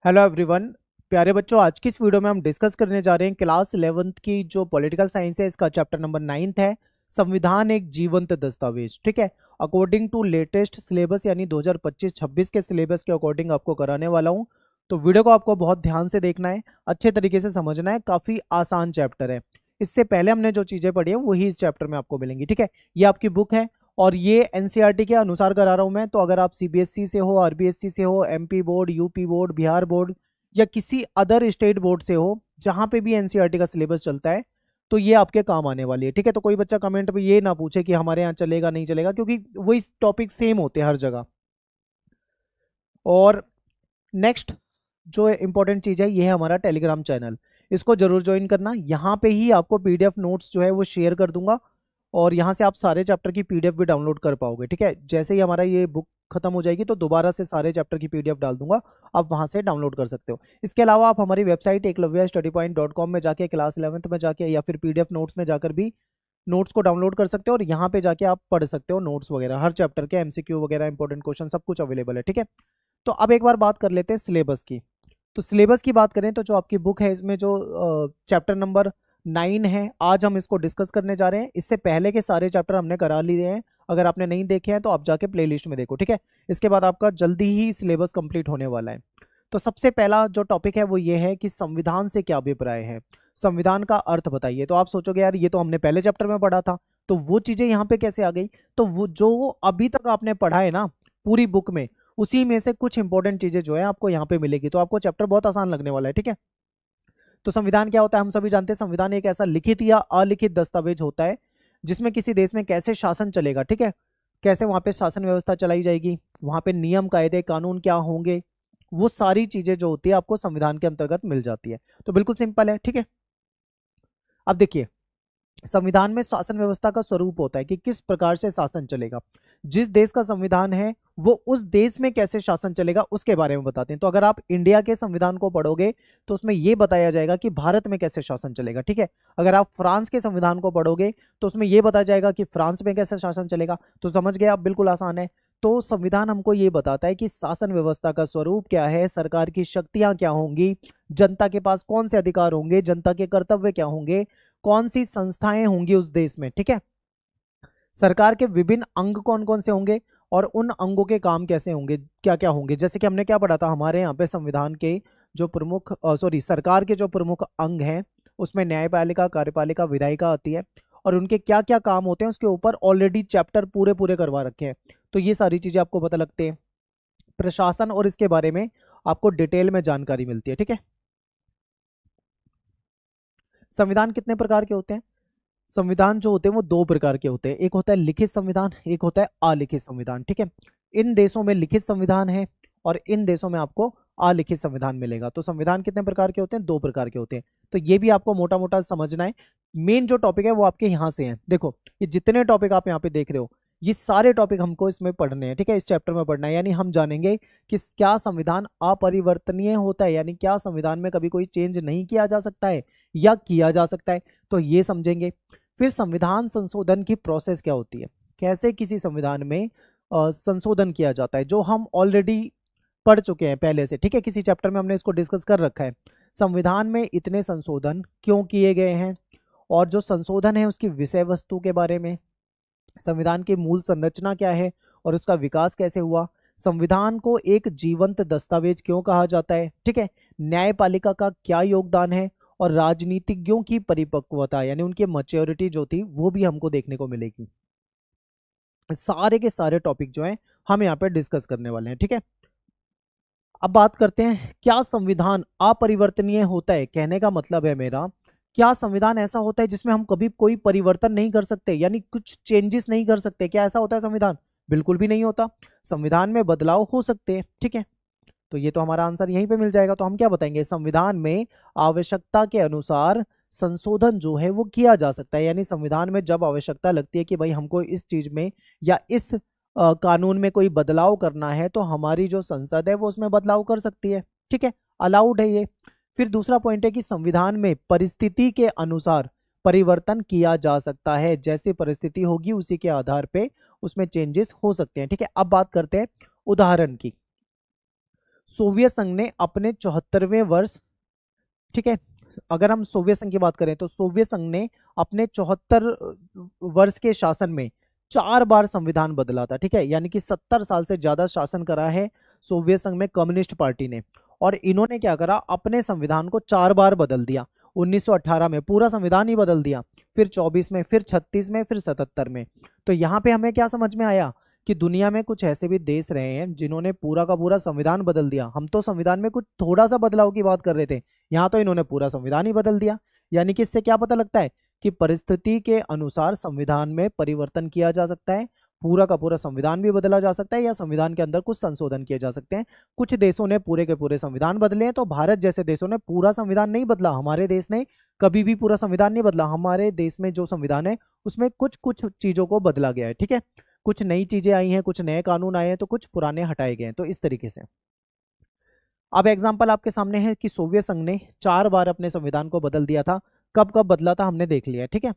Hello everyone. प्यारे बच्चों, आज की इस वीडियो में हम डिस्कस करने जा रहे हैं क्लास 11th की जो पॉलिटिकल साइंस है, इसका चैप्टर नंबर 9 है, संविधान एक जीवंत दस्तावेज। ठीक है, अकॉर्डिंग टू लेटेस्ट सिलेबस यानी 2025-26 के सिलेबस के अकॉर्डिंग आपको कराने वाला हूं। तो वीडियो को आपको बहुत ध्यान से देखना है, अच्छे तरीके से समझना है, काफी आसान चैप्टर है। इससे पहले हमने जो चीजें पढ़ी है वही इस चैप्टर में आपको मिलेंगी। ठीक है, ये आपकी बुक है और ये एनसीईआरटी के अनुसार करा रहा हूं मैं। तो अगर आप सीबीएसई से हो, आरबीएसई से हो, MP board, UP board, Bihar board या किसी अदर स्टेट बोर्ड से हो, जहां पे भी एनसीईआरटी का सिलेबस चलता है, तो ये आपके काम आने वाली है। ठीक है, तो कोई बच्चा कमेंट में ये ना पूछे कि हमारे यहाँ चलेगा नहीं चलेगा, क्योंकि वही टॉपिक सेम होते हैं हर जगह। और नेक्स्ट जो इंपॉर्टेंट चीज है, ये है हमारा टेलीग्राम चैनल। इसको जरूर ज्वाइन करना। यहाँ पे ही आपको पीडीएफ नोट्स जो है वो शेयर कर दूंगा और यहाँ से आप सारे चैप्टर की पीडीएफ भी डाउनलोड कर पाओगे। ठीक है, जैसे ही हमारा ये बुक खत्म हो जाएगी तो दोबारा से सारे चैप्टर की पीडीएफ डाल दूंगा, आप वहां से डाउनलोड कर सकते हो। इसके अलावा आप हमारी वेबसाइट eklavyastudypoint.com में जाके क्लास 11th में जाके या फिर पीडीएफ नोट्स में जाकर भी नोट्स को डाउनलोड कर सकते हो और यहाँ पे जाके आप पढ़ सकते हो नोट्स वगैरह, हर चैप्टर के एमसीक्यू वगैरह, इंपॉर्टेंट क्वेश्चन सब कुछ अवेलेबल है। ठीक है, तो अब एक बार बात कर लेते हैं सिलेबस की। तो सिलेबस की बात करें तो जो आपकी बुक है इसमें जो चैप्टर नंबर 9 है, आज हम इसको डिस्कस करने जा रहे हैं। इससे पहले के सारे चैप्टर हमने करा लिए हैं, अगर आपने नहीं देखे हैं तो आप जाके प्लेलिस्ट में देखो। ठीक है, इसके बाद आपका जल्दी ही सिलेबस कंप्लीट होने वाला है। तो सबसे पहला जो टॉपिक है वो ये है कि संविधान से क्या अभिप्राय है, संविधान का अर्थ बताइए। तो आप सोचोगे यार ये तो हमने पहले चैप्टर में पढ़ा था, तो वो चीजें यहाँ पे कैसे आ गई। तो वो जो अभी तक आपने पढ़ा है ना पूरी बुक में, उसी में से कुछ इंपॉर्टेंट चीजें जो है आपको यहाँ पे मिलेगी, तो आपको चैप्टर बहुत आसान लगने वाला है। ठीक है, तो संविधान क्या होता है हम सभी जानते हैं। संविधान एक ऐसा लिखित या अलिखित दस्तावेज होता है जिसमें किसी देश में कैसे शासन चलेगा, ठीक है, कैसे वहां पे शासन व्यवस्था चलाई जाएगी, वहां पे नियम कायदे कानून क्या होंगे, वो सारी चीजें जो होती है आपको संविधान के अंतर्गत मिल जाती है। तो बिल्कुल सिंपल है। ठीक है, अब देखिए, संविधान में शासन व्यवस्था का स्वरूप होता है कि किस प्रकार से शासन चलेगा। जिस देश का संविधान है वो उस देश में कैसे शासन चलेगा उसके बारे में बताते हैं। तो अगर आप इंडिया के संविधान को पढ़ोगे तो उसमें यह बताया जाएगा कि भारत में कैसे शासन चलेगा। ठीक है, अगर आप फ्रांस के संविधान को पढ़ोगे तो उसमें यह बताया जाएगा कि फ्रांस में कैसे शासन चलेगा। तो समझ गए आप, बिल्कुल आसान है। तो संविधान हमको ये बताता है कि शासन व्यवस्था का स्वरूप क्या है, सरकार की शक्तियां क्या होंगी, जनता के पास कौन से अधिकार होंगे, जनता के कर्तव्य क्या होंगे, कौन सी संस्थाएं होंगी उस देश में। ठीक है, सरकार के विभिन्न अंग कौन कौन से होंगे और उन अंगों के काम कैसे होंगे, क्या क्या होंगे। जैसे कि हमने क्या पढ़ा था, हमारे यहाँ पे संविधान के जो प्रमुख सरकार के जो प्रमुख अंग हैं उसमें न्यायपालिका, कार्यपालिका, विधायिका आती है और उनके क्या क्या काम होते हैं उसके ऊपर ऑलरेडी चैप्टर पूरे पूरे करवा रखे हैं। तो ये सारी चीजें आपको पता लगती है। प्रशासन और इसके बारे में आपको डिटेल में जानकारी मिलती है। ठीक है, संविधान कितने प्रकार के होते हैं। संविधान जो होते हैं वो दो प्रकार के होते हैं, एक होता है लिखित संविधान, एक होता है अलिखित संविधान। ठीक है, इन देशों में लिखित संविधान है और इन देशों में आपको अलिखित संविधान मिलेगा। तो संविधान कितने प्रकार के होते हैं, दो प्रकार के होते हैं। तो ये भी आपको मोटा मोटा समझना है। मेन जो टॉपिक है वो आपके यहाँ से है। देखो, ये जितने टॉपिक आप यहाँ पे देख रहे हो ये सारे टॉपिक हमको इसमें पढ़ने हैं। ठीक है, इस चैप्टर में पढ़ना है, यानी हम जानेंगे कि क्या संविधान अपरिवर्तनीय होता है, यानी क्या संविधान में कभी कोई चेंज नहीं किया जा सकता है या किया जा सकता है, तो ये समझेंगे। फिर संविधान संशोधन की प्रोसेस क्या होती है, कैसे किसी संविधान में संशोधन किया जाता है, जो हम ऑलरेडी पढ़ चुके हैं पहले से। ठीक है, किसी चैप्टर में हमने इसको डिस्कस कर रखा है। संविधान में इतने संशोधन क्यों किए गए हैं और जो संशोधन है उसकी विषय वस्तु के बारे में, संविधान की मूल संरचना क्या है और उसका विकास कैसे हुआ, संविधान को एक जीवंत दस्तावेज क्यों कहा जाता है। ठीक है, न्यायपालिका का क्या योगदान है और राजनीतिज्ञों की परिपक्वता यानी उनकी मैच्योरिटी जो थी वो भी हमको देखने को मिलेगी। सारे के सारे टॉपिक जो हैं हम यहाँ पे डिस्कस करने वाले हैं। ठीक है, अब बात करते हैं क्या संविधान अपरिवर्तनीय होता है। कहने का मतलब है मेरा, क्या संविधान ऐसा होता है जिसमें हम कभी कोई परिवर्तन नहीं कर सकते, यानी कुछ चेंजेस नहीं कर सकते। क्या ऐसा होता है संविधान? बिल्कुल भी नहीं होता। संविधान में बदलाव हो सकते हैं। ठीक है, तो ये तो हमारा आंसर यहीं पे मिल जाएगा। तो हम क्या बताएंगे, संविधान में आवश्यकता के अनुसार संशोधन जो है वो किया जा सकता है, यानी संविधान में जब आवश्यकता लगती है कि भाई हमको इस चीज में या इस कानून में कोई बदलाव करना है तो हमारी जो संसद है वो उसमें बदलाव कर सकती है। ठीक है, अलाउड है ये। फिर दूसरा पॉइंट है कि संविधान में परिस्थिति के अनुसार परिवर्तन किया जा सकता है, जैसी परिस्थिति होगी उसी के आधार पे उसमें चेंजेस हो सकते हैं। ठीक है, अब बात करते हैं उदाहरण की। सोवियत संघ ने अपने 74वें वर्ष, ठीक है, अगर हम सोवियत संघ की बात करें तो सोवियत संघ ने अपने 74 वर्ष के शासन में 4 बार संविधान बदला था, ठीक है, यानी कि 70 साल से ज्यादा शासन करा है सोवियत संघ में कम्युनिस्ट पार्टी ने। और इन्होंने क्या करा, अपने संविधान को 4 बार बदल दिया। 1918 में पूरा संविधान ही बदल दिया, फिर 24 में, फिर 36 में, फिर 77 में। तो यहाँ पे हमें क्या समझ में आया कि दुनिया में कुछ ऐसे भी देश रहे हैं जिन्होंने पूरा का पूरा संविधान बदल दिया। हम तो संविधान में कुछ थोड़ा सा बदलाव की बात कर रहे थे, यहाँ तो इन्होंने पूरा संविधान ही बदल दिया। यानी कि इससे क्या पता लगता है कि परिस्थिति के अनुसार संविधान में परिवर्तन किया जा सकता है, पूरा का पूरा संविधान भी बदला जा सकता है, या संविधान के अंदर कुछ संशोधन किए जा सकते हैं। कुछ देशों ने पूरे के पूरे संविधान बदले हैं, तो भारत जैसे देशों ने पूरा संविधान नहीं बदला। हमारे देश ने कभी भी पूरा संविधान नहीं बदला। हमारे देश में जो संविधान है उसमें कुछ कुछ चीजों को बदला गया है, ठीक है, कुछ नई चीजें आई हैं, कुछ नए कानून आए हैं, तो कुछ पुराने हटाए गए हैं। तो इस तरीके से अब एग्जाम्पल आपके सामने है कि सोवियत संघ ने 4 बार अपने संविधान को बदल दिया था। कब कब बदला था हमने देख लिया, ठीक है।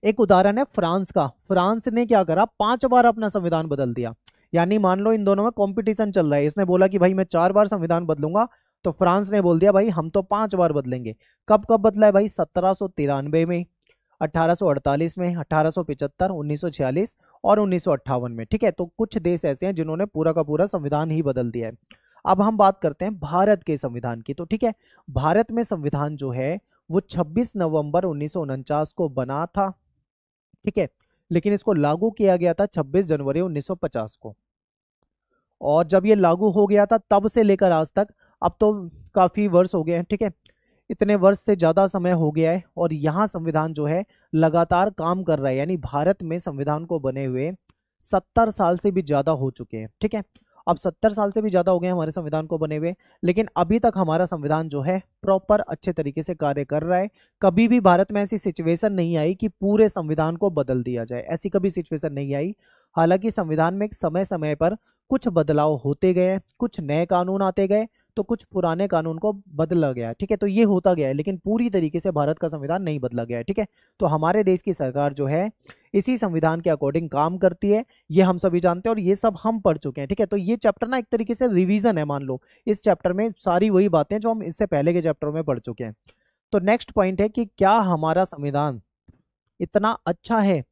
एक उदाहरण है फ्रांस का। फ्रांस ने क्या करा, 5 बार अपना संविधान बदल दिया। यानी मान लो इन दोनों में कंपटीशन चल रहा है, इसने बोला कि भाई मैं 4 बार संविधान बदलूंगा, तो फ्रांस ने बोल दिया भाई हम तो 5 बार बदलेंगे। कब कब बदला है भाई, 1793 में, 1848 में, 1875, 1946 और 1958 में, ठीक है। तो कुछ देश ऐसे हैं जिन्होंने पूरा का पूरा संविधान ही बदल दिया है। अब हम बात करते हैं भारत के संविधान की। तो ठीक है, भारत में संविधान जो है वो 26 नवंबर 1949 को बना था, ठीक है, लेकिन इसको लागू किया गया था 26 जनवरी 1950 को। और जब ये लागू हो गया था तब से लेकर आज तक, अब तो काफी वर्ष हो गए हैं, ठीक है, इतने वर्ष से ज्यादा समय हो गया है, और यहाँ संविधान जो है लगातार काम कर रहा है। यानी भारत में संविधान को बने हुए 70 साल से भी ज्यादा हो चुके हैं, ठीक है। अब 70 साल से भी ज्यादा हो गए हमारे संविधान को बने हुए, लेकिन अभी तक हमारा संविधान जो है प्रॉपर अच्छे तरीके से कार्य कर रहा है। कभी भी भारत में ऐसी सिचुएशन नहीं आई कि पूरे संविधान को बदल दिया जाए, ऐसी कभी सिचुएशन नहीं आई। हालांकि संविधान में समय समय पर कुछ बदलाव होते गए, कुछ नए कानून आते गए, तो कुछ पुराने कानून को बदला गया, ठीक है। तो ये होता गया है, लेकिन पूरी तरीके से भारत का संविधान नहीं बदला गया है, ठीक है। तो हमारे देश की सरकार जो है इसी संविधान के अकॉर्डिंग काम करती है, ये हम सभी जानते हैं और ये सब हम पढ़ चुके हैं, ठीक है। तो ये चैप्टर ना एक तरीके से रिवीजन है, मान लो इस चैप्टर में सारी वही बातें जो हम इससे पहले के चैप्टर में पढ़ चुके हैं। तो नेक्स्ट पॉइंट है कि क्या हमारा संविधान इतना अच्छा है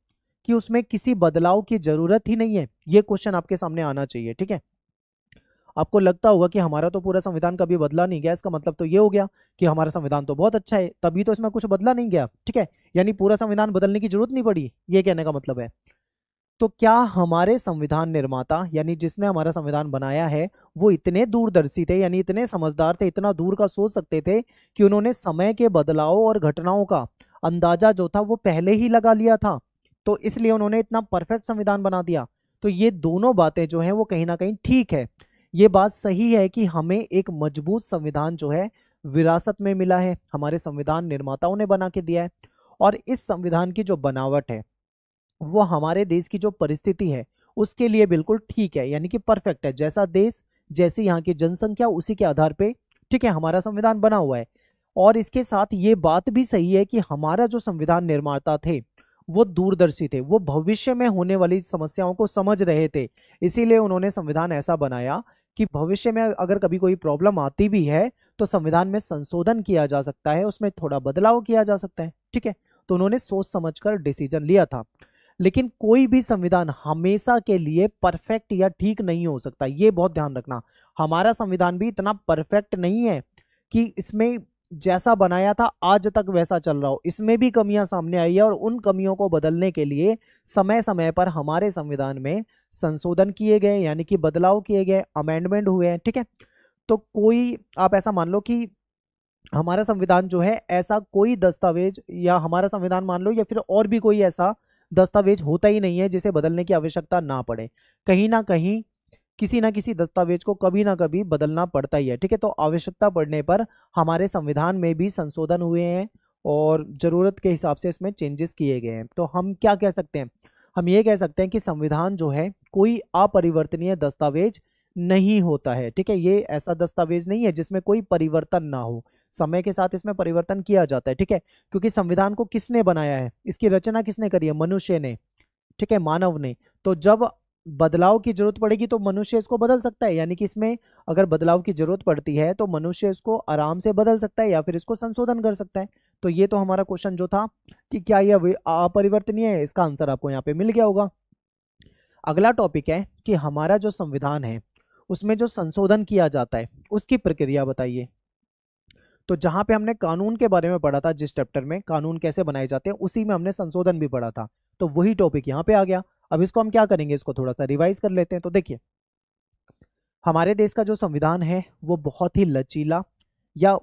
कि उसमें किसी बदलाव की जरूरत ही नहीं है। ये क्वेश्चन आपके सामने आना चाहिए, ठीक है। आपको लगता होगा कि हमारा तो पूरा संविधान कभी बदला नहीं गया, इसका मतलब तो ये हो गया कि हमारा संविधान तो बहुत अच्छा है, तभी तो इसमें कुछ बदला नहीं गया, ठीक है, यानी पूरा संविधान बदलने की जरूरत नहीं पड़ी, ये कहने का मतलब है। तो क्या हमारे संविधान निर्माता यानी जिसने हमारा संविधान बनाया है वो इतने दूरदर्शी थे, यानी इतने समझदार थे, इतना दूर का सोच सकते थे कि उन्होंने समय के बदलाव और घटनाओं का अंदाजा जो था वो पहले ही लगा लिया था, तो इसलिए उन्होंने इतना परफेक्ट संविधान बना दिया। तो ये दोनों बातें जो हैं वो कहीं ना कहीं ठीक है। ये बात सही है कि हमें एक मजबूत संविधान जो है विरासत में मिला है, हमारे संविधान निर्माताओं ने बना के दिया है, और इस संविधान की जो बनावट है वो हमारे देश की जो परिस्थिति है उसके लिए बिल्कुल ठीक है, यानी कि परफेक्ट है। जैसा देश, जैसी यहाँ की जनसंख्या, उसी के आधार पे, ठीक है, हमारा संविधान बना हुआ है। और इसके साथ ये बात भी सही है कि हमारा जो संविधान निर्माता थे वो दूरदर्शी थे, वो भविष्य में होने वाली समस्याओं को समझ रहे थे, इसीलिए उन्होंने संविधान ऐसा बनाया कि भविष्य में अगर कभी कोई प्रॉब्लम आती भी है तो संविधान में संशोधन किया जा सकता है, उसमें थोड़ा बदलाव किया जा सकता है, ठीक है। तो उन्होंने सोच समझकर डिसीजन लिया था। लेकिन कोई भी संविधान हमेशा के लिए परफेक्ट या ठीक नहीं हो सकता, ये बहुत ध्यान रखना। हमारा संविधान भी इतना परफेक्ट नहीं है कि इसमें जैसा बनाया था आज तक वैसा चल रहा हो, इसमें भी कमियां सामने आई है, और उन कमियों को बदलने के लिए समय समय पर हमारे संविधान में संशोधन किए गए, यानी कि बदलाव किए गए, अमेंडमेंट हुए हैं, ठीक है। तो कोई आप ऐसा मान लो कि हमारा संविधान जो है ऐसा कोई दस्तावेज, या हमारा संविधान मान लो या फिर और भी कोई ऐसा दस्तावेज होता ही नहीं है जिसे बदलने की आवश्यकता ना पड़े। कहीं ना कहीं किसी ना किसी दस्तावेज को कभी ना कभी बदलना पड़ता ही है, ठीक है। तो आवश्यकता पड़ने पर हमारे संविधान में भी संशोधन हुए हैं और जरूरत के हिसाब से इसमें चेंजेस किए गए हैं। तो हम क्या कह सकते हैं, हम ये कह सकते हैं कि संविधान जो है कोई अपरिवर्तनीय दस्तावेज नहीं होता है, ठीक है। ये ऐसा दस्तावेज नहीं है जिसमें कोई परिवर्तन ना हो, समय के साथ इसमें परिवर्तन किया जाता है, ठीक है। क्योंकि संविधान को किसने बनाया है, इसकी रचना किसने करी है, मनुष्य ने, ठीक है, मानव ने। तो जब बदलाव की जरूरत पड़ेगी तो मनुष्य इसको बदल सकता है, यानी कि इसमें अगर बदलाव की जरूरत पड़ती है तो मनुष्य इसको आराम से बदल सकता है या फिर इसको संशोधन कर सकता है। तो ये तो हमारा क्वेश्चन जो था कि क्या यह अपरिवर्तनीय है, इसका आंसर आपको यहाँ पे मिल गया होगा। अगला टॉपिक है कि हमारा जो संविधान है उसमें जो संशोधन किया जाता है उसकी प्रक्रिया बताइए। तो जहां पे हमने कानून के बारे में पढ़ा था, जिस चैप्टर में कानून कैसे बनाए जाते हैं, उसी में हमने संशोधन भी पढ़ा था, तो वही टॉपिक यहाँ पे आ गया। अब इसको हम क्या करेंगे, इसको थोड़ा सा रिवाइज कर लेते हैं। तो देखिए, हमारे देश का जो संविधान है वो बहुत ही लचीला या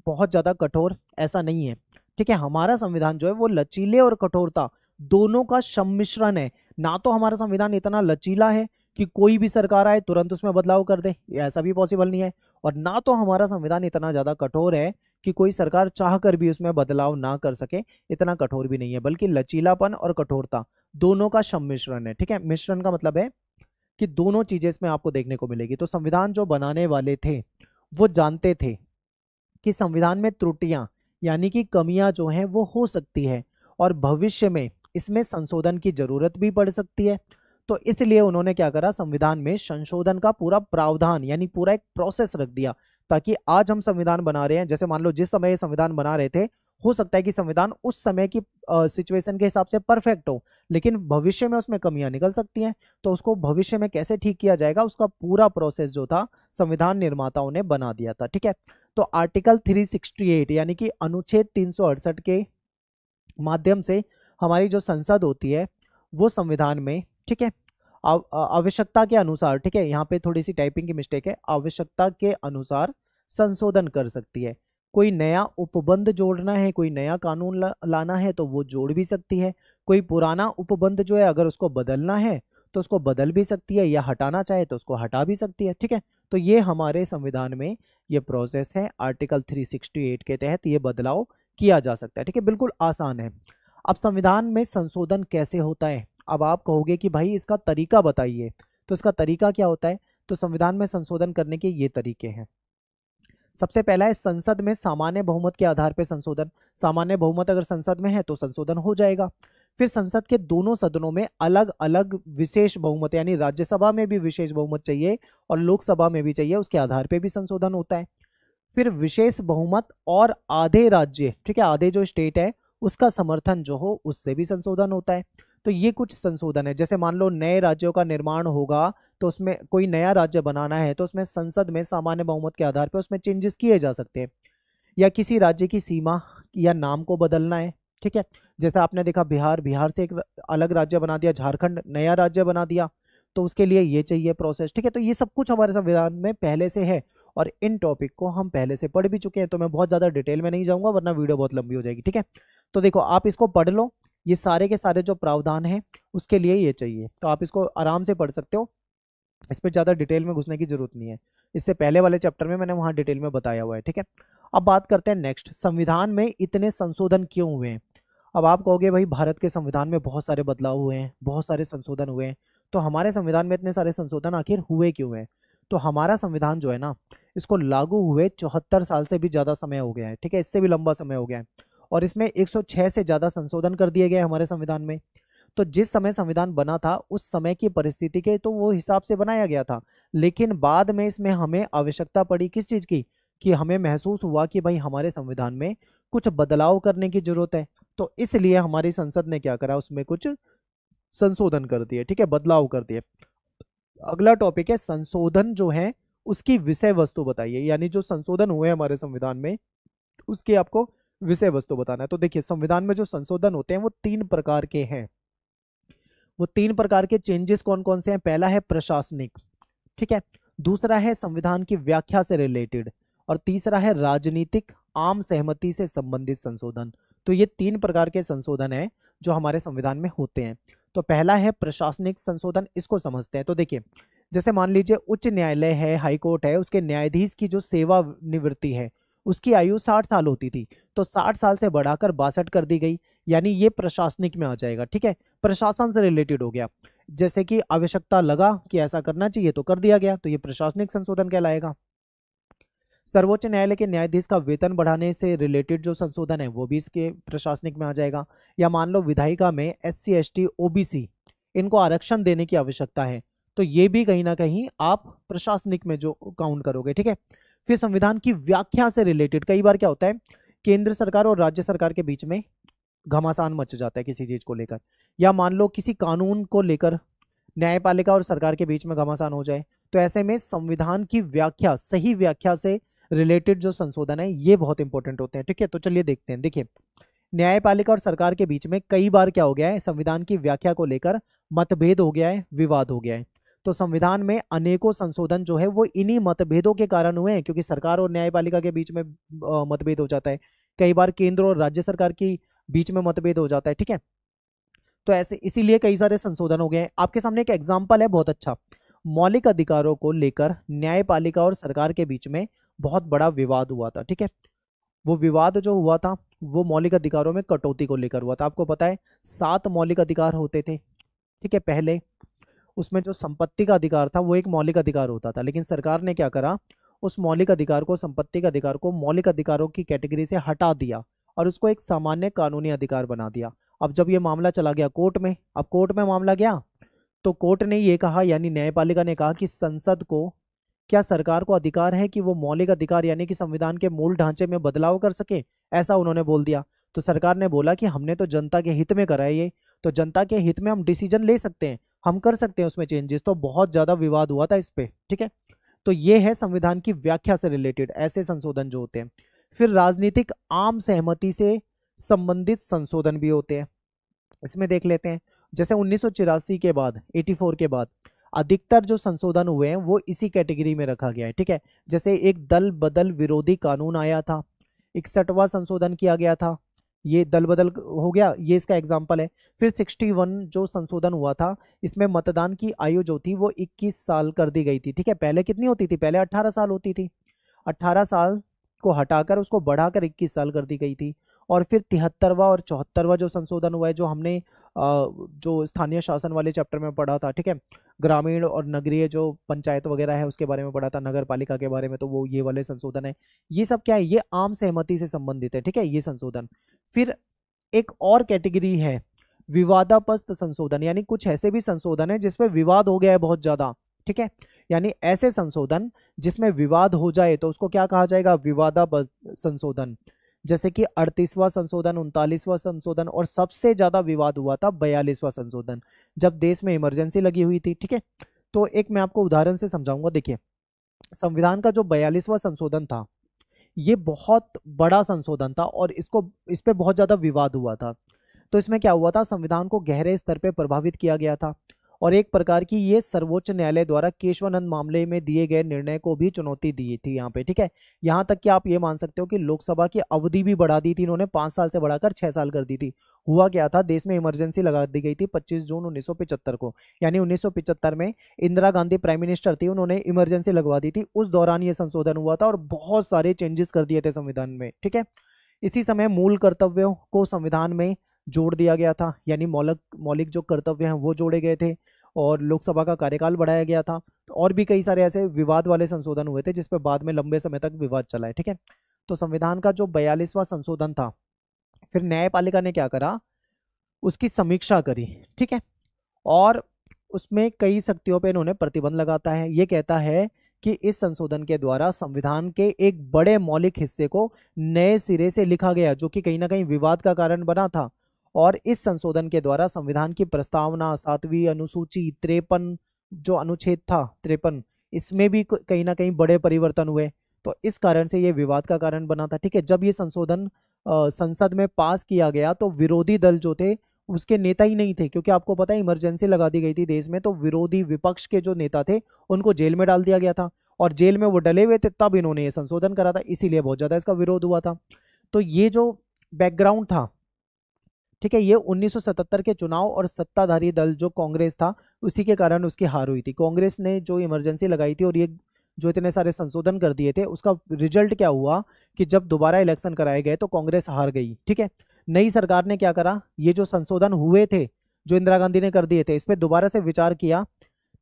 बहुत ज्यादा कठोर ऐसा नहीं है, ठीक है। हमारा संविधान जो है वो लचीले और कठोरता दोनों का सम्मिश्रण है। ना तो हमारा संविधान इतना लचीला है कि कोई भी सरकार आए तुरंत उसमें बदलाव कर दे, ऐसा भी पॉसिबल नहीं है, और ना तो हमारा संविधान इतना ज्यादा कठोर है कि कोई सरकार चाह कर भी उसमें बदलाव ना कर सके, इतना कठोर भी नहीं है, बल्कि लचीलापन और कठोरता दोनों का सम्मिश्रण है, ठीक है। मिश्रण का मतलब है कि दोनों चीजें इसमें आपको देखने को मिलेगी। तो संविधान जो बनाने वाले थे वो जानते थे कि संविधान में त्रुटियां यानी कि कमियां जो हैं वो हो सकती है और भविष्य में इसमें संशोधन की जरूरत भी पड़ सकती है। तो इसलिए उन्होंने क्या करा, संविधान में संशोधन का पूरा प्रावधान यानी पूरा एक प्रोसेस रख दिया, ताकि आज हम संविधान बना रहे हैं, जैसे मान लो जिस समय ये संविधान बना रहे थे, हो सकता है कि संविधान उस समय की सिचुएशन के हिसाब से परफेक्ट हो, लेकिन भविष्य में उसमें कमियां निकल सकती हैं। तो उसको भविष्य में कैसे ठीक किया जाएगा, उसका पूरा प्रोसेस जो था संविधान निर्माताओं ने बना दिया था, ठीक है। तो आर्टिकल 368 यानी कि अनुच्छेद 368 के माध्यम से हमारी जो संसद होती है वो संविधान में, ठीक है, आवश्यकता के अनुसार, ठीक है, यहाँ पे थोड़ी सी टाइपिंग की मिस्टेक है, आवश्यकता के अनुसार संशोधन कर सकती है। कोई नया उपबंध जोड़ना है, कोई नया कानून लाना है तो वो जोड़ भी सकती है। कोई पुराना उपबंध जो है अगर उसको बदलना है तो उसको बदल भी सकती है, या हटाना चाहे तो उसको हटा भी सकती है, ठीक है। तो ये हमारे संविधान में ये प्रोसेस है, आर्टिकल 368 के तहत ये बदलाव किया जा सकता है, ठीक है, बिल्कुल आसान है। अब संविधान में संशोधन कैसे होता है, अब आप कहोगे कि भाई इसका तरीका बताइए, तो इसका तरीका क्या होता है। तो संविधान में संशोधन करने के ये तरीके हैं। सबसे पहला है संसद में सामान्य बहुमत के आधार पर संशोधन। सामान्य बहुमत अगर संसद में है तो संशोधन हो जाएगा। फिर संसद के दोनों सदनों में अलग अलग विशेष बहुमत, यानी राज्यसभा में भी विशेष बहुमत चाहिए और लोकसभा में भी चाहिए, उसके आधार पर भी संशोधन होता है। फिर विशेष बहुमत और आधे राज्य, ठीक है, आधे जो स्टेट है उसका समर्थन जो हो उससे भी संशोधन होता है। तो ये कुछ संशोधन है। जैसे मान लो नए राज्यों का निर्माण होगा तो उसमें कोई नया राज्य बनाना है तो उसमें संसद में सामान्य बहुमत के आधार पर उसमें चेंजेस किए जा सकते हैं, या किसी राज्य की सीमा या नाम को बदलना है, ठीक है। जैसे आपने देखा बिहार से एक अलग राज्य बना दिया, झारखंड नया राज्य बना दिया, तो उसके लिए ये चाहिए प्रोसेस, ठीक है। तो ये सब कुछ हमारे संविधान में पहले से है और इन टॉपिक को हम पहले से पढ़ भी चुके हैं, तो मैं बहुत ज़्यादा डिटेल में नहीं जाऊंगा वरना वीडियो बहुत लंबी हो जाएगी, ठीक है। तो देखो, आप इसको पढ़ लो, ये सारे के सारे जो प्रावधान हैं उसके लिए ये चाहिए, तो आप इसको आराम से पढ़ सकते हो, इस पर ज़्यादा डिटेल में घुसने की जरूरत नहीं है। इससे पहले वाले चैप्टर में मैंने वहाँ डिटेल में बताया हुआ है, ठीक है। अब बात करते हैं नेक्स्ट, संविधान में इतने संशोधन क्यों हुए हैं। अब आप कहोगे भाई भारत के संविधान में बहुत सारे बदलाव हुए हैं, बहुत सारे संशोधन हुए हैं, तो हमारे संविधान में इतने सारे संशोधन आखिर हुए क्यों हैं। तो हमारा संविधान जो है ना, इसको लागू हुए 74 साल से भी ज़्यादा समय हो गया है, ठीक है, इससे भी लंबा समय हो गया है, और इसमें 106 से ज़्यादा संशोधन कर दिए गए हमारे संविधान में। तो जिस समय संविधान बना था उस समय की परिस्थिति के तो वो हिसाब से बनाया गया था, लेकिन बाद में इसमें हमें आवश्यकता पड़ी किस चीज़ की, कि हमें महसूस हुआ कि भाई हमारे संविधान में कुछ बदलाव करने की जरूरत है, तो इसलिए हमारी संसद ने क्या करा, उसमें कुछ संशोधन कर दिए, ठीक है, बदलाव कर दिए। अगला टॉपिक है संशोधन जो है उसकी विषय वस्तु बताइए, यानी जो संशोधन हुए हमारे संविधान में उसकी आपको विषय वस्तु बताना है। तो देखिए, संविधान में जो संशोधन होते हैं वो 3 प्रकार के हैं। वो 3 प्रकार के चेंजेस कौन कौन से हैं। पहला है प्रशासनिक, ठीक है, दूसरा है संविधान की व्याख्या से रिलेटेड, और तीसरा है राजनीतिक आम सहमति से संबंधित संशोधन। तो ये 3 प्रकार के संशोधन है जो हमारे संविधान में होते हैं। तो पहला है प्रशासनिक संशोधन, इसको समझते हैं। तो देखिए, जैसे मान लीजिए उच्च न्यायालय है, हाईकोर्ट है, उसके न्यायाधीश की जो सेवा निवृत्ति है उसकी आयु 60 साल होती थी, तो 60 साल से बढ़ाकर 62 कर दी गई, यानी ये प्रशासनिक में आ जाएगा, ठीक है, प्रशासन से रिलेटेड हो गया। जैसे कि आवश्यकता लगा कि ऐसा करना चाहिए तो कर दिया गया, तो ये प्रशासनिक संशोधन कहलाएगा। सर्वोच्च न्यायालय के न्यायाधीश का वेतन बढ़ाने से रिलेटेड जो संशोधन है वो भी इसके प्रशासनिक में आ जाएगा। या मान लो विधायिका में SC ST OBC इनको आरक्षण देने की आवश्यकता है, तो ये भी कहीं ना कहीं आप प्रशासनिक में जो काउंट करोगे, ठीक है। फिर संविधान की व्याख्या से रिलेटेड कई बार क्या होता है, केंद्र सरकार और राज्य सरकार के बीच में घमासान मच जाता है किसी चीज को लेकर, या मान लो किसी कानून को लेकर न्यायपालिका और सरकार के बीच में घमासान हो जाए, तो ऐसे में संविधान की व्याख्या, सही व्याख्या से रिलेटेड जो संशोधन है ये बहुत इंपॉर्टेंट होते हैं, ठीक है। तो चलिए देखते हैं। देखिए, न्यायपालिका और सरकार के बीच में कई बार क्या हो गया है, संविधान की व्याख्या को लेकर मतभेद हो गया है, विवाद हो गया है। तो संविधान में अनेकों संशोधन जो है वो इन्हीं मतभेदों के कारण हुए हैं, क्योंकि सरकार और न्यायपालिका के बीच में मतभेद हो जाता है, कई बार केंद्र और राज्य सरकार की बीच में मतभेद हो जाता है, ठीक है। तो ऐसे इसीलिए कई सारे संशोधन हो गए हैं। आपके सामने एक एग्जाम्पल है बहुत अच्छा, मौलिक अधिकारों को लेकर न्यायपालिका और सरकार के बीच में बहुत बड़ा विवाद हुआ था, ठीक है। वो विवाद जो हुआ था वो मौलिक अधिकारों में कटौती को लेकर हुआ था। आपको पता है 7 मौलिक अधिकार होते थे, ठीक है। पहले उसमें जो संपत्ति का अधिकार था वो एक मौलिक अधिकार होता था, लेकिन सरकार ने क्या करा, उस मौलिक अधिकार को, संपत्ति का अधिकार को मौलिक अधिकारों की कैटेगरी से हटा दिया और उसको एक सामान्य कानूनी अधिकार बना दिया। अब जब ये मामला चला गया कोर्ट में, अब कोर्ट में मामला गया तो कोर्ट ने ये कहा, यानी न्यायपालिका ने कहा कि संसद को, क्या सरकार को अधिकार है कि वो मौलिक अधिकार यानी कि संविधान के मूल ढांचे में बदलाव कर सके, ऐसा उन्होंने बोल दिया। तो सरकार ने बोला कि हमने तो जनता के हित में करा है ये, तो जनता के हित में हम डिसीजन ले सकते हैं, हम कर सकते हैं उसमें चेंजेस। तो बहुत ज्यादा विवाद हुआ था इस पे, ठीक है। तो ये है संविधान की व्याख्या से रिलेटेड ऐसे संशोधन जो होते हैं। फिर राजनीतिक आम सहमति से संबंधित संशोधन भी होते हैं, इसमें देख लेते हैं। जैसे 1984 के बाद, 84 के बाद अधिकतर जो संशोधन हुए हैं वो इसी कैटेगरी में रखा गया है, ठीक है। जैसे एक दल बदल विरोधी कानून आया था, 61वां संशोधन किया गया था, ये दल बदल हो गया, ये इसका एग्जाम्पल है। फिर 61 जो संशोधन हुआ था, इसमें मतदान की आयु जो थी वो 21 साल कर दी गई थी, ठीक है। पहले कितनी होती थी, पहले 18 साल होती थी, 18 साल को हटाकर उसको बढ़ाकर 21 साल कर दी गई थी। और फिर 73वां और 74वां जो संशोधन हुआ है, जो हमने जो स्थानीय शासन वाले चैप्टर में पढ़ा था, ठीक है, ग्रामीण और नगरीय जो पंचायत वगैरह है उसके बारे में पढ़ा था, नगर पालिका के बारे में, तो वो ये वाले संशोधन है। ये सब क्या है, ये आम सहमति से संबंधित है, ठीक है, ये संशोधन। फिर एक और कैटेगरी है विवादास्पद संशोधन, यानी कुछ ऐसे भी संशोधन है जिसमें विवाद हो गया है बहुत ज्यादा, ठीक है। यानी ऐसे संशोधन जिसमें विवाद हो जाए तो उसको क्या कहा जाएगा, विवादास्पद संशोधन। जैसे कि 38वां संशोधन, 39वां संशोधन, और सबसे ज्यादा विवाद हुआ था 42वां संशोधन, जब देश में इमरजेंसी लगी हुई थी, ठीक है। तो एक मैं आपको उदाहरण से समझाऊंगा। देखिए, संविधान का जो 42वां संशोधन था ये बहुत बड़ा संशोधन था और इस पे बहुत ज्यादा विवाद हुआ था। तो इसमें क्या हुआ था, संविधान को गहरे स्तर पे प्रभावित किया गया था और एक प्रकार की ये सर्वोच्च न्यायालय द्वारा केशवानंद मामले में दिए गए निर्णय को भी चुनौती दी थी यहाँ पे, ठीक है। यहाँ तक कि आप ये मान सकते हो कि लोकसभा की अवधि भी बढ़ा दी थी इन्होंने, 5 साल से बढ़ाकर 6 साल कर दी थी। हुआ क्या था, देश में इमरजेंसी लगा दी गई थी 25 जून 1975 को, यानी 1975 में इंदिरा गांधी प्राइम मिनिस्टर थी, उन्होंने इमरजेंसी लगवा दी थी, उस दौरान ये संशोधन हुआ था और बहुत सारे चेंजेस कर दिए थे संविधान में, ठीक है। इसी समय मूल कर्तव्यों को संविधान में जोड़ दिया गया था, यानी मौलिक जो कर्तव्य हैं वो जोड़े गए थे और लोकसभा का कार्यकाल बढ़ाया गया था। और भी कई सारे ऐसे विवाद वाले संशोधन हुए थे जिस पर बाद में लंबे समय तक विवाद चला है, ठीक है। तो संविधान का जो 42वां संशोधन था, फिर न्यायपालिका ने क्या करा, उसकी समीक्षा करी, ठीक है, और उसमें कई शक्तियों पर इन्होंने प्रतिबंध लगाता है। ये कहता है कि इस संशोधन के द्वारा संविधान के एक बड़े मौलिक हिस्से को नए सिरे से लिखा गया, जो कि कहीं ना कहीं विवाद का कारण बना था। और इस संशोधन के द्वारा संविधान की प्रस्तावना, 7वीं अनुसूची, 53 जो अनुच्छेद था 53, इसमें भी कहीं ना कहीं बड़े परिवर्तन हुए। तो इस कारण से ये विवाद का कारण बना था, ठीक है। जब ये संशोधन संसद में पास किया गया तो विरोधी दल जो थे उसके नेता ही नहीं थे, क्योंकि आपको पता है इमरजेंसी लगा दी गई थी देश में, तो विरोधी विपक्ष के जो नेता थे उनको जेल में डाल दिया गया था और जेल में वो डले हुए थे, तब इन्होंने ये संशोधन करा था, इसीलिए बहुत ज्यादा इसका विरोध हुआ था। तो ये जो बैकग्राउंड था, ठीक है, ये 1977 के चुनाव और सत्ताधारी दल जो कांग्रेस था उसी के कारण उसकी हार हुई थी। कांग्रेस ने जो इमरजेंसी लगाई थी और ये जो इतने सारे संशोधन कर दिए थे, उसका रिजल्ट क्या हुआ कि जब दोबारा इलेक्शन कराए गए तो कांग्रेस हार गई, ठीक है। नई सरकार ने क्या करा, ये जो संशोधन हुए थे जो इंदिरा गांधी ने कर दिए थे, इस पर दोबारा से विचार किया,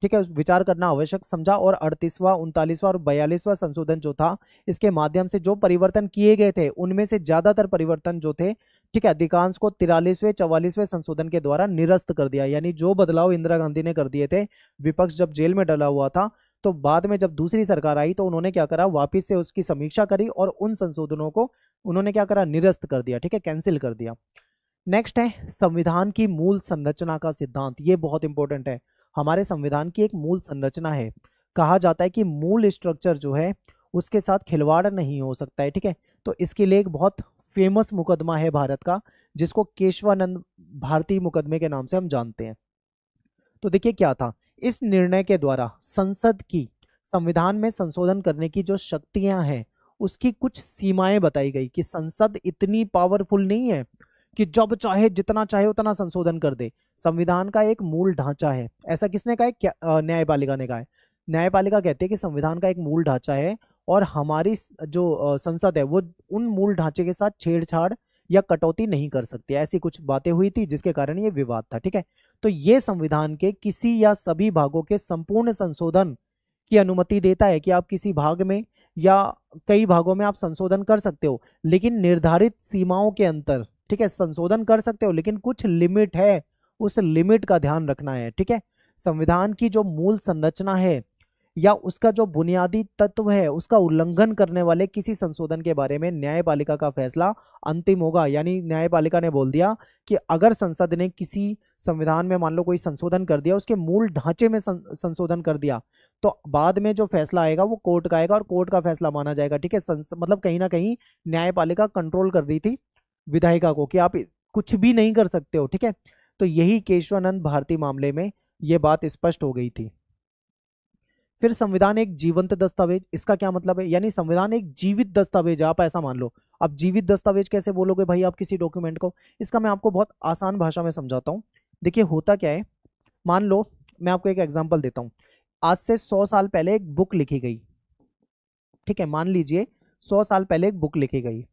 ठीक है, विचार करना आवश्यक समझा और 38वां, 39वां और 42वां संशोधन जो था, इसके माध्यम से जो परिवर्तन किए गए थे उनमें से ज्यादातर परिवर्तन जो थे ठीक है, अधिकांश को 43वें 44वें संशोधन के द्वारा निरस्त कर दिया। यानी जो बदलाव इंदिरा गांधी ने कर दिए थे, विपक्ष जब जेल में डला हुआ था, तो बाद में जब दूसरी सरकार आई तो उन्होंने क्या करा, वापिस से उसकी समीक्षा करी और उन संशोधनों को उन्होंने क्या करा, निरस्त कर दिया। ठीक है, कैंसिल कर दिया। नेक्स्ट है संविधान की मूल संरचना का सिद्धांत। ये बहुत इंपॉर्टेंट है। हमारे संविधान की एक मूल संरचना है। कहा जाता है कि मूल स्ट्रक्चर जो है उसके साथ खिलवाड़ नहीं हो सकता है। ठीक है, तो इसके लिए एक बहुत फेमस मुकदमा है भारत का, जिसको केशवानंद भारती मुकदमे के नाम से हम जानते हैं। तो देखिए क्या था, इस निर्णय के द्वारा संसद की संविधान में संशोधन करने की जो शक्तियां हैं उसकी कुछ सीमाएं बताई गई कि संसद इतनी पावरफुल नहीं है कि जब चाहे जितना चाहे उतना संशोधन कर दे। संविधान का एक मूल ढांचा है। ऐसा किसने कहा है? क्या न्यायपालिका ने कहा है। न्यायपालिका कहते हैं कि संविधान का एक मूल ढांचा है और हमारी जो संसद है वो उन मूल ढांचे के साथ छेड़छाड़ या कटौती नहीं कर सकती। ऐसी कुछ बातें हुई थी जिसके कारण ये विवाद था। ठीक है, तो ये संविधान के किसी या सभी भागों के संपूर्ण संशोधन की अनुमति देता है कि आप किसी भाग में या कई भागों में आप संशोधन कर सकते हो, लेकिन निर्धारित सीमाओं के अंतर। ठीक है, संशोधन कर सकते हो लेकिन कुछ लिमिट है, उस लिमिट का ध्यान रखना है। ठीक है, संविधान की जो मूल संरचना है या उसका जो बुनियादी तत्व है उसका उल्लंघन करने वाले किसी संशोधन के बारे में न्यायपालिका का फैसला अंतिम होगा। यानी न्यायपालिका ने बोल दिया कि अगर संसद ने किसी संविधान में मान लो कोई संशोधन कर दिया, उसके मूल ढांचे में संशोधन कर दिया, तो बाद में जो फैसला आएगा वो कोर्ट का आएगा और कोर्ट का फैसला माना जाएगा। ठीक है, मतलब कहीं ना कहीं न्यायपालिका कंट्रोल कर रही थी विधायिका को कि आप कुछ भी नहीं कर सकते हो। ठीक है, तो यही केशवानंद भारती मामले में ये बात स्पष्ट हो गई थी। फिर संविधान एक जीवंत दस्तावेज, इसका क्या मतलब है? यानी संविधान एक जीवित दस्तावेज है, आप ऐसा मान लो। अब जीवित दस्तावेज कैसे बोलोगे भाई आप किसी डॉक्यूमेंट को? इसका मैं आपको बहुत आसान भाषा में समझाता हूँ। देखिए होता क्या है, मान लो मैं आपको एक एग्जांपल देता हूँ। आज से 100 साल पहले एक बुक लिखी गई। ठीक है, मान लीजिए 100 साल पहले एक बुक लिखी गई।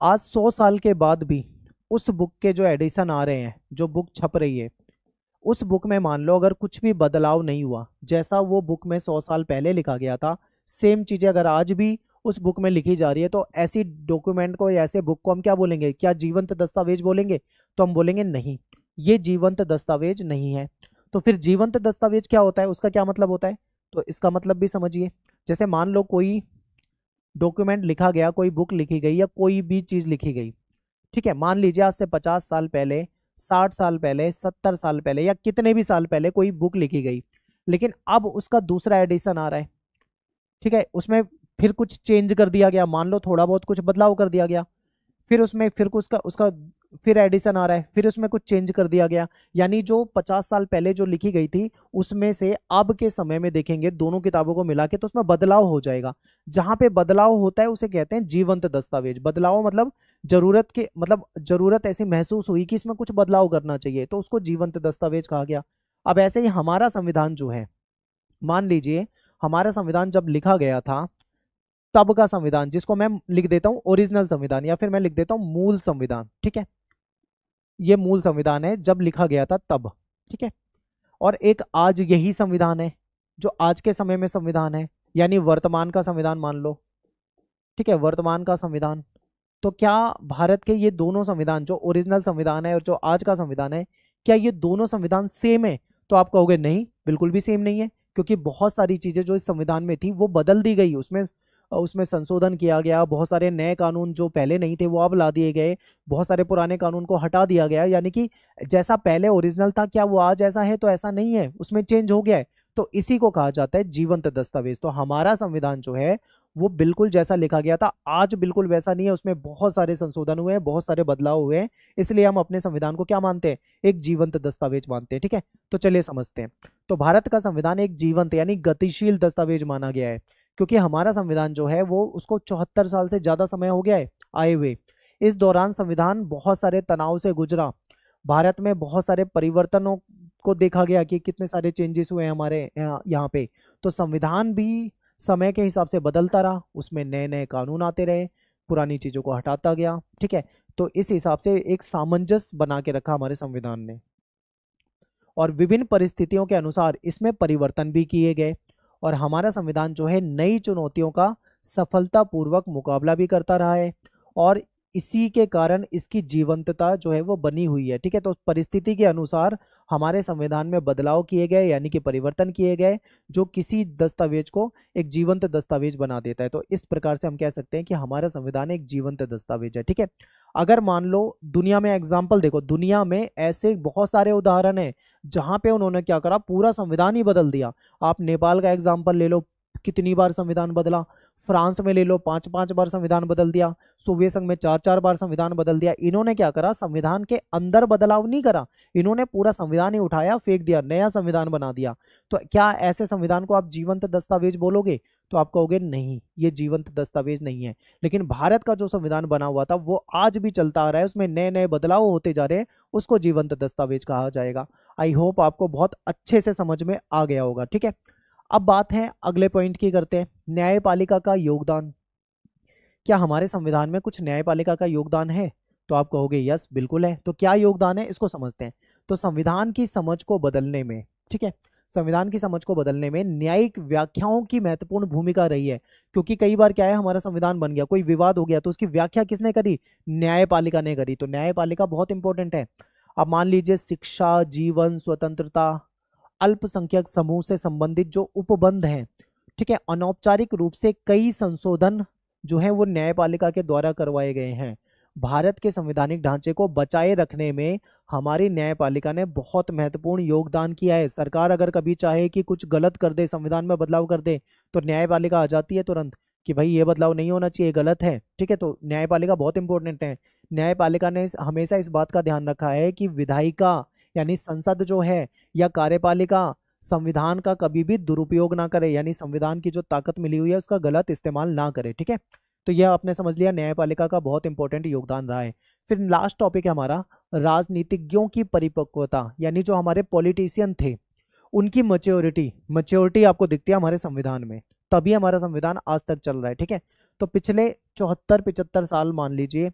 आज 100 साल के बाद भी उस बुक के जो एडिशन आ रहे हैं, जो बुक छप रही है, उस बुक में मान लो अगर कुछ भी बदलाव नहीं हुआ, जैसा वो बुक में 100 साल पहले लिखा गया था सेम चीजें अगर आज भी उस बुक में लिखी जा रही है, तो ऐसी डॉक्यूमेंट को या ऐसे बुक को हम क्या बोलेंगे? क्या जीवंत दस्तावेज बोलेंगे? तो हम बोलेंगे नहीं, ये जीवंत दस्तावेज नहीं है। तो फिर जीवंत दस्तावेज क्या होता है, उसका क्या मतलब होता है? तो इसका मतलब भी समझिए। जैसे मान लो कोई डॉक्यूमेंट लिखा गया, कोई बुक लिखी गई या कोई भी चीज लिखी गई। ठीक है, मान लीजिए आज से 50 साल पहले, 60 साल पहले, 70 साल पहले या कितने भी साल पहले कोई बुक लिखी गई, लेकिन अब उसका दूसरा एडिशन आ रहा है। ठीक है, उसमें फिर कुछ चेंज कर दिया गया, मान लो थोड़ा बहुत कुछ बदलाव कर दिया गया, फिर उसमें फिर उसका उसका फिर एडिशन आ रहा है, फिर उसमें कुछ चेंज कर दिया गया। यानी जो 50 साल पहले जो लिखी गई थी उसमें से अब के समय में देखेंगे दोनों किताबों को मिला के तो उसमें बदलाव हो जाएगा। जहां पे बदलाव होता है उसे कहते हैं जीवंत दस्तावेज। बदलाव मतलब जरूरत ऐसी महसूस हुई कि इसमें कुछ बदलाव करना चाहिए, तो उसको जीवंत दस्तावेज कहा गया। अब ऐसे ही हमारा संविधान जो है, मान लीजिए हमारा संविधान जब लिखा गया था तब का संविधान, जिसको मैं लिख देता हूं ओरिजिनल संविधान या फिर मैं लिख देता हूं मूल संविधान। ठीक है, ये मूल संविधान है जब लिखा गया था तब। ठीक है, और एक आज यही संविधान है जो आज के समय में संविधान है, यानी वर्तमान का संविधान मान लो। ठीक है, वर्तमान का संविधान। तो क्या भारत के ये दोनों संविधान, जो ओरिजिनल संविधान है और जो आज का संविधान है, क्या ये दोनों संविधान सेम है? तो आप कहोगे नहीं, बिल्कुल भी सेम नहीं है, क्योंकि बहुत सारी चीजें जो इस संविधान में थी वो बदल दी गई, उसमें उसमें संशोधन किया गया। बहुत सारे नए कानून जो पहले नहीं थे वो अब ला दिए गए, बहुत सारे पुराने कानून को हटा दिया गया। यानी कि जैसा पहले ओरिजिनल था क्या वो आज ऐसा है? तो ऐसा नहीं है, उसमें चेंज हो गया है। तो इसी को कहा जाता है जीवंत दस्तावेज। तो हमारा संविधान जो है वो बिल्कुल जैसा लिखा गया था आज बिल्कुल वैसा नहीं है, उसमें बहुत सारे संशोधन हुए हैं, बहुत सारे बदलाव हुए हैं, इसलिए हम अपने संविधान को क्या मानते हैं? एक जीवंत दस्तावेज मानते हैं। ठीक है, तो चलिए समझते हैं। तो भारत का संविधान एक जीवंत यानी गतिशील दस्तावेज माना गया है, क्योंकि हमारा संविधान जो है वो उसको 74 साल से ज्यादा समय हो गया है आए हुए। इस दौरान संविधान बहुत सारे तनाव से गुजरा, भारत में बहुत सारे परिवर्तनों को देखा गया कि कितने सारे चेंजेस हुए हैं हमारे यहाँ पे। तो संविधान भी समय के हिसाब से बदलता रहा, उसमें नए नए कानून आते रहे, पुरानी चीजों को हटाता गया। ठीक है, तो इस हिसाब से एक सामंजस्य बना के रखा हमारे संविधान ने, और विभिन्न परिस्थितियों के अनुसार इसमें परिवर्तन भी किए गए। और हमारा संविधान जो है नई चुनौतियों का सफलतापूर्वक मुकाबला भी करता रहा है, और इसी के कारण इसकी जीवंतता जो है वो बनी हुई है। ठीक है, तो परिस्थिति के अनुसार हमारे संविधान में बदलाव किए गए, यानी कि परिवर्तन किए गए, जो किसी दस्तावेज को एक जीवंत दस्तावेज बना देता है। तो इस प्रकार से हम कह सकते हैं कि हमारा संविधान एक जीवंत दस्तावेज है। ठीक है, अगर मान लो दुनिया में एग्जाम्पल देखो, दुनिया में ऐसे बहुत सारे उदाहरण हैं जहां पे उन्होंने क्या करा, पूरा संविधान ही बदल दिया। आप नेपाल का एग्जाम्पल ले लो, कितनी बार संविधान बदला। फ्रांस में ले लो, 5-5 बार संविधान बदल दिया। सोवियत संघ में 4-4 बार संविधान बदल दिया। इन्होंने क्या करा, संविधान के अंदर बदलाव नहीं करा, इन्होंने पूरा संविधान ही उठाया, फेंक दिया, नया संविधान बना दिया। तो क्या ऐसे संविधान को आप जीवंत दस्तावेज बोलोगे? तो आप कहोगे नहीं, ये जीवंत दस्तावेज नहीं है। लेकिन भारत का जो संविधान बना हुआ था वो आज भी चलता आ रहा है, उसमें नए नए बदलाव होते जा रहे हैं, उसको जीवंत दस्तावेज कहा जाएगा। आई होप आपको बहुत अच्छे से समझ में आ गया होगा। ठीक है, अब बात है अगले पॉइंट की करते हैं, न्यायपालिका का योगदान। क्या हमारे संविधान में कुछ न्यायपालिका का योगदान है? तो आप कहोगे यस, बिल्कुल है। तो क्या योगदान है, इसको समझते हैं। तो संविधान की समझ को बदलने में, ठीक है, संविधान की समझ को बदलने में न्यायिक व्याख्याओं की महत्वपूर्ण भूमिका रही है। क्योंकि कई बार क्या है, हमारा संविधान बन गया, कोई विवाद हो गया, तो उसकी व्याख्या किसने करी? न्यायपालिका ने करी। तो न्यायपालिका बहुत इंपॉर्टेंट है। अब मान लीजिए शिक्षा, जीवन, स्वतंत्रता, अल्पसंख्यक समूह से संबंधित जो उपबंध हैं, ठीक है, अनौपचारिक रूप से कई संशोधन जो है वो न्यायपालिका के द्वारा करवाए गए हैं। भारत के संवैधानिक ढांचे को बचाए रखने में हमारी न्यायपालिका ने बहुत महत्वपूर्ण योगदान किया है। सरकार अगर कभी चाहे कि कुछ गलत कर दे, संविधान में बदलाव कर दे, तो न्यायपालिका आ जाती है तुरंत कि भाई ये बदलाव नहीं होना चाहिए, गलत है। ठीक है, तो न्यायपालिका बहुत इंपॉर्टेंट है। न्यायपालिका ने हमेशा इस बात का ध्यान रखा है कि विधायिका यानी संसद जो है या कार्यपालिका संविधान का कभी भी दुरुपयोग ना करे, यानी संविधान की जो ताकत मिली हुई है उसका गलत इस्तेमाल ना करे। ठीक है, तो यह आपने समझ लिया, न्यायपालिका का बहुत इंपॉर्टेंट योगदान रहा है। फिर लास्ट टॉपिक है हमारा राजनीतिज्ञों की परिपक्वता, यानी जो हमारे पॉलिटिशियन थे उनकी मैच्योरिटी आपको दिखती है हमारे संविधान में, तभी हमारा संविधान आज तक चल रहा है। ठीक है, तो पिछले 74-75 साल मान लीजिए,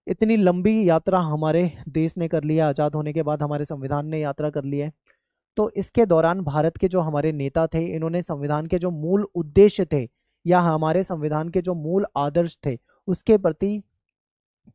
इतनी लंबी यात्रा हमारे देश ने कर लिया, आज़ाद होने के बाद हमारे संविधान ने यात्रा कर ली है। तो इसके दौरान भारत के जो हमारे नेता थे, इन्होंने संविधान के जो मूल उद्देश्य थे या हमारे संविधान के जो मूल आदर्श थे उसके प्रति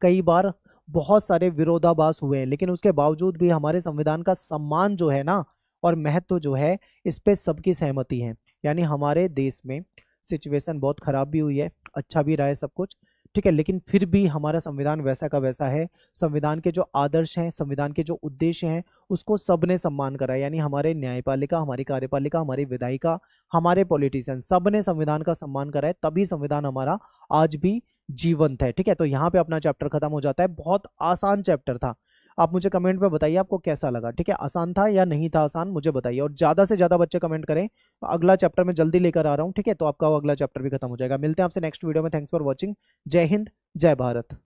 कई बार बहुत सारे विरोधाभास हुए हैं, लेकिन उसके बावजूद भी हमारे संविधान का सम्मान जो है ना और महत्व जो है, इस पे सबकी सहमति है। यानी हमारे देश में सिचुएशन बहुत खराब भी हुई है, अच्छा भी रहा है सब कुछ, ठीक है, लेकिन फिर भी हमारा संविधान वैसा का वैसा है। संविधान के जो आदर्श हैं, संविधान के जो उद्देश्य हैं, उसको सबने सम्मान करा है। यानी हमारे न्यायपालिका, हमारी कार्यपालिका, हमारी विधायिका, हमारे पॉलिटिशियन, सबने संविधान का सम्मान करा है, तभी संविधान हमारा आज भी जीवंत है। ठीक है, तो यहाँ पे अपना चैप्टर खत्म हो जाता है। बहुत आसान चैप्टर था। आप मुझे कमेंट में बताइए आपको कैसा लगा। ठीक है, आसान था या नहीं था आसान, मुझे बताइए, और ज़्यादा से ज़्यादा बच्चे कमेंट करें। अगला चैप्टर मैं जल्दी लेकर आ रहा हूँ। ठीक है, तो आपका वो अगला चैप्टर भी खत्म हो जाएगा। मिलते हैं आपसे नेक्स्ट वीडियो में। Thanks for watching. जय हिंद, जय भारत।